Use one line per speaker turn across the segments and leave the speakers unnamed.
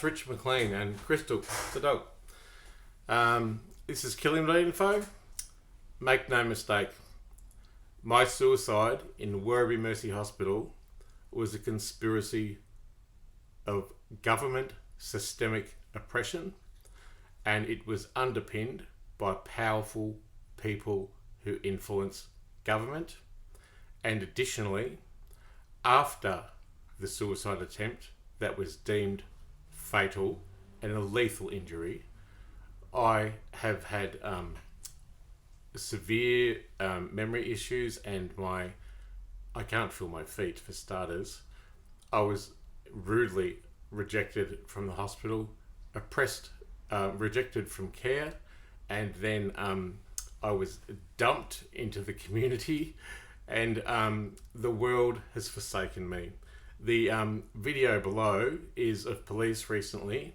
Rich Mclean and Crystal, the dog. This is killhim.info. Make no mistake, my suicide in Werribee Mercy Hospital was a conspiracy of government systemic oppression, and it was underpinned by powerful people who influence government. And additionally, after the suicide attempt that was deemed fatal and a lethal injury, I have had severe memory issues, and I can't feel my feet for starters. I was rudely rejected from the hospital, rejected from care, and then I was dumped into the community, and the world has forsaken me. The video below is of police recently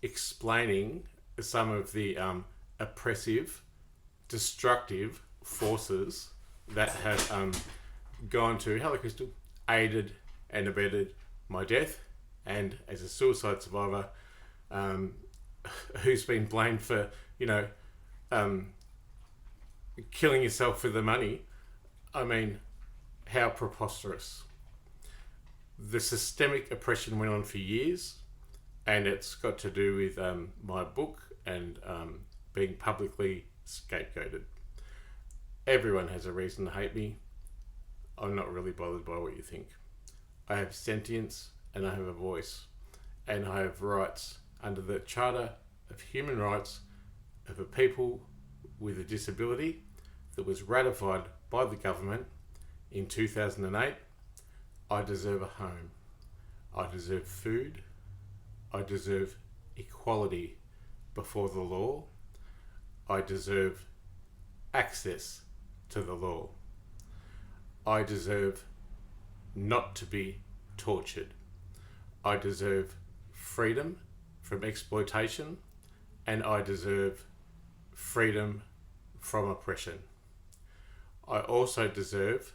explaining some of the oppressive, destructive forces that have gone to, hello Crystal, aided and abetted my death. And as a suicide survivor who's been blamed for, killing yourself for the money, I mean, how preposterous. The systemic oppression went on for years, and it's got to do with my book and being publicly scapegoated. Everyone has a reason to hate me. I'm not really bothered by what you think. I have sentience, and I have a voice, and I have rights under the Charter of Human Rights of a people with a disability that was ratified by the government in 2008. I deserve a home. I deserve food. I deserve equality before the law. I deserve access to the law. I deserve not to be tortured. I deserve freedom from exploitation, and I deserve freedom from oppression. I also deserve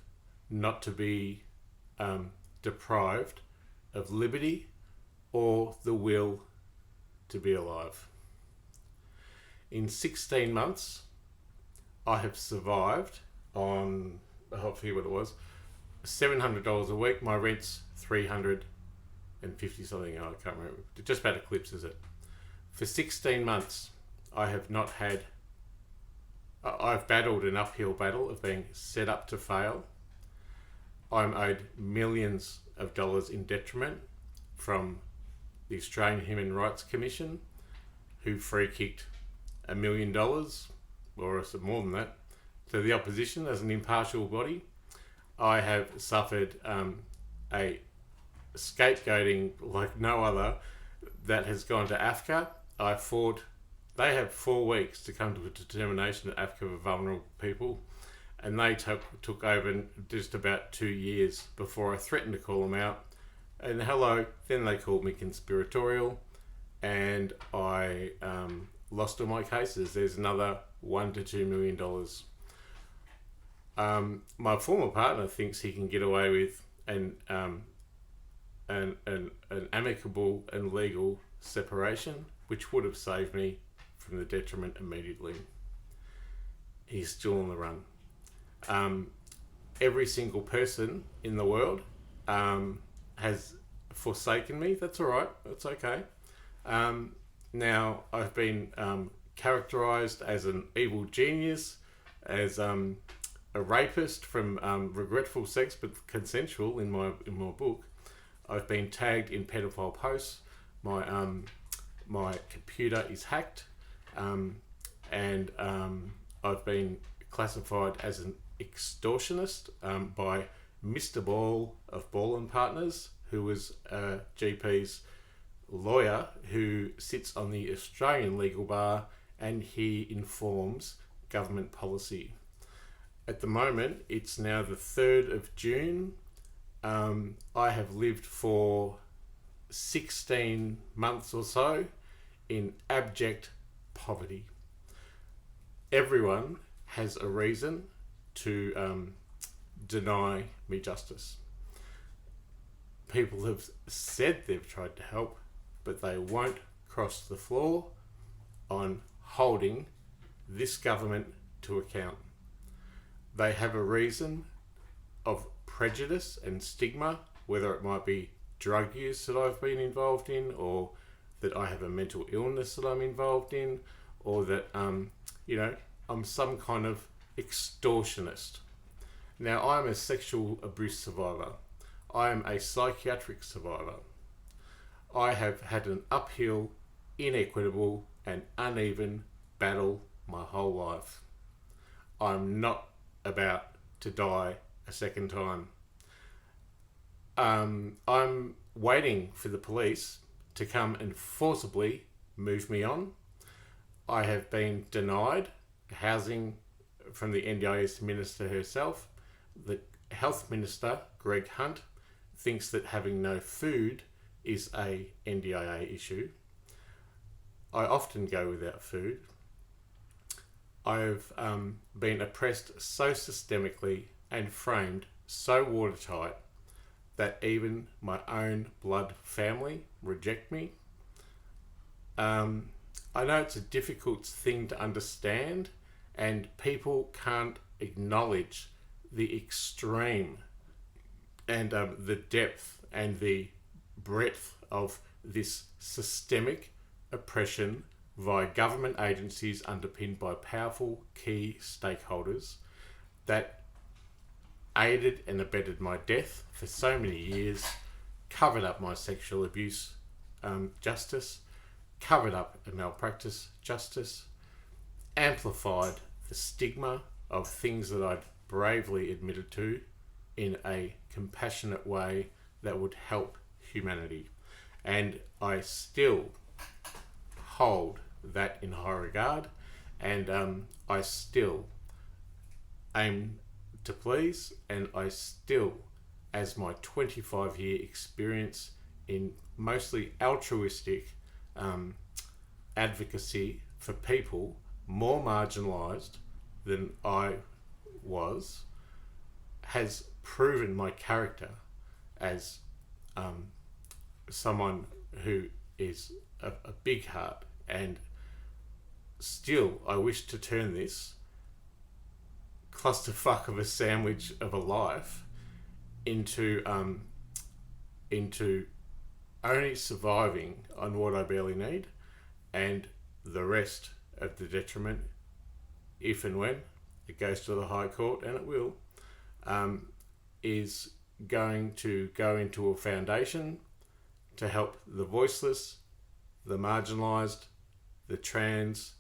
not to be deprived of liberty or the will to be alive. In 16 months, I have survived on, I forget what it was, $700 a week. My rent's $350 something, I can't remember. It just about eclipses it. For 16 months, I've battled an uphill battle of being set up to fail. I'm owed millions of dollars in detriment from the Australian Human Rights Commission, who free-kicked $1 million, or more than that, to the opposition as an impartial body. I have suffered a scapegoating like no other that has gone to AFCA. They have 4 weeks to come to a determination at AFCA for vulnerable people, and they took over just about 2 years before I threatened to call them out. And then they called me conspiratorial, and I lost all my cases. There's another $1 to $2 million. My former partner thinks he can get away with an amicable and legal separation, which would have saved me from the detriment immediately. He's still on the run. Every single person in the world has forsaken me. That's all right. That's okay. Now I've been characterized as an evil genius, as a rapist from regretful sex but consensual in my book. I've been tagged in pedophile posts. My computer is hacked, and I've been classified as an extortionist by Mr. Ball of Ball and Partners, who was a GP's lawyer who sits on the Australian legal bar, and he informs government policy. At the moment, it's now the 3rd of June. I have lived for 16 months or so in abject poverty. Everyone has a reason to deny me justice. People have said they've tried to help, but they won't cross the floor on holding this government to account. They have a reason of prejudice and stigma, whether it might be drug use that I've been involved in, or that I have a mental illness that I'm involved in, or that I'm some kind of extortionist. Now, I'm a sexual abuse survivor. I am a psychiatric survivor. I have had an uphill, inequitable and uneven battle my whole life. I'm not about to die a second time. I'm waiting for the police to come and forcibly move me on. I have been denied housing from the NDIS minister herself. The health minister, Greg Hunt, thinks that having no food is a NDIA issue. I often go without food. I've been oppressed so systemically and framed so watertight that even my own blood family reject me. I know it's a difficult thing to understand, and people can't acknowledge the extreme and the depth and the breadth of this systemic oppression via government agencies underpinned by powerful key stakeholders that aided and abetted my death for so many years, covered up my sexual abuse justice, covered up a malpractice justice, amplified the stigma of things that I'd bravely admitted to in a compassionate way that would help humanity. And I still hold that in high regard, and I still aim to please, and I still, as my 25-year experience in mostly altruistic advocacy for people more marginalised than I was, has proven my character as someone who is a big heart. And still, I wish to turn this clusterfuck of a sandwich of a life into only surviving on what I barely need, and the rest of the detriment, if and when it goes to the High Court, and it will, is going to go into a foundation to help the voiceless, the marginalised, the trans,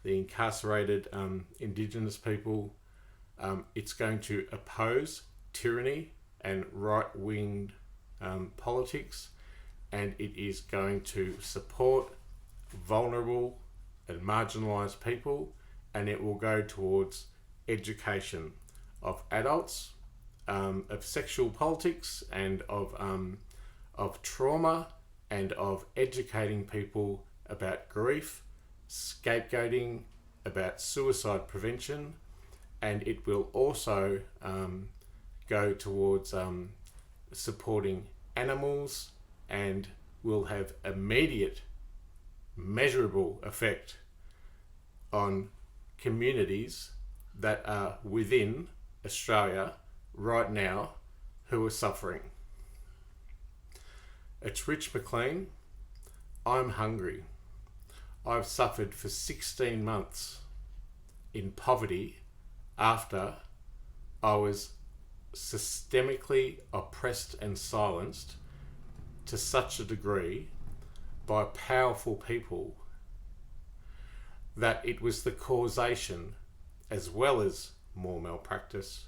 the incarcerated Indigenous people. It's going to oppose tyranny and right-winged politics, and it is going to support vulnerable and marginalised people, and it will go towards education of adults, of sexual politics, and of trauma, and of educating people about grief, scapegoating, about suicide prevention, and it will also go towards supporting animals, and will have immediate, measurable effect on communities that are within Australia right now who are suffering. It's Rich Mclean. I'm hungry. I've suffered for 16 months in poverty after I was systemically oppressed and silenced to such a degree by powerful people that it was the causation, as well as more malpractice,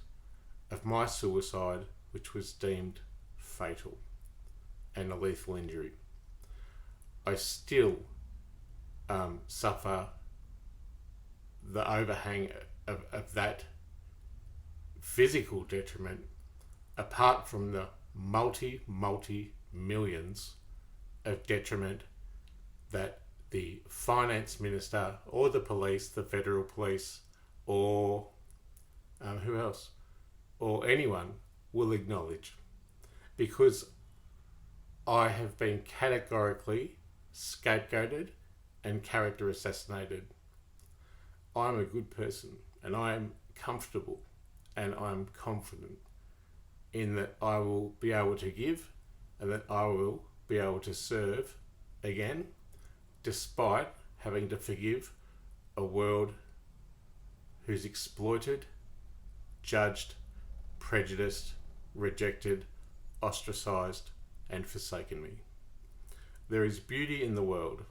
of my suicide, which was deemed fatal and a lethal injury. I still suffer the overhang of that physical detriment, apart from the multi millions of detriment that the finance minister or the police, the federal police, or who else, or anyone will acknowledge, because I have been categorically scapegoated, and character assassinated. I'm a good person, and I am comfortable, and I'm confident in that I will be able to give, and that I will be able to serve again, despite having to forgive a world who's exploited, judged, prejudiced, rejected, ostracised, and forsaken me. There is beauty in the world,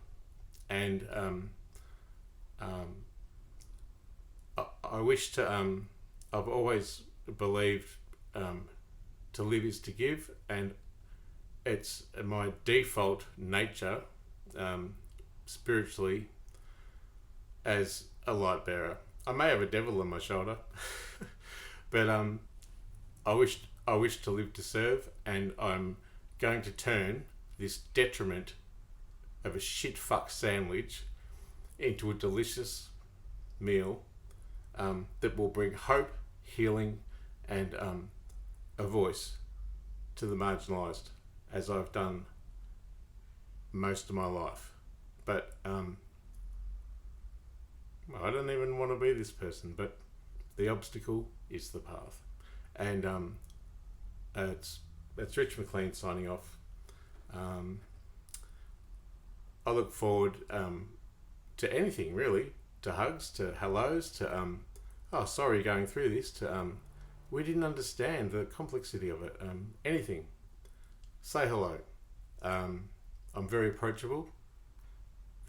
and I wish to. I've always believed to live is to give, and it's my default nature, spiritually, as a light bearer. I may have a devil on my shoulder, but I wish to live to serve, and I'm going to turn this detriment of a shit fuck sandwich into a delicious meal that will bring hope, healing, and a voice to the marginalised, as I've done most of my life. But I don't even want to be this person, but the obstacle is the path. And it's Rich Mclean signing off. I look forward to anything, really, to hugs, to hellos, to oh, sorry you're going through this, to we didn't understand the complexity of it. Anything. Say hello. I'm very approachable.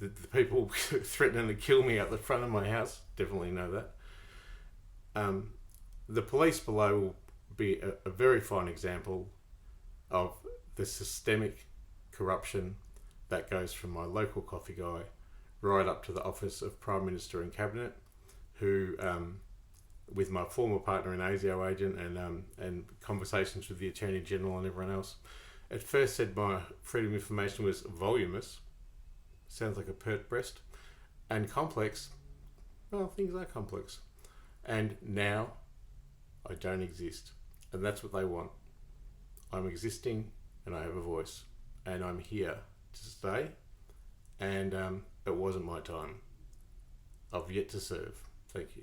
The people threatening to kill me out the front of my house definitely know that. The police below will be a very fine example of the systemic corruption that goes from my local coffee guy right up to the office of Prime Minister and Cabinet, who, with my former partner in ASIO agent and conversations with the Attorney General and everyone else, at first said my freedom of information was voluminous, sounds like a pert breast, and complex. Well, things are complex. And now I don't exist. And that's what they want. I'm existing and I have a voice. And I'm here to stay. And it wasn't my time. I've yet to serve. Thank you.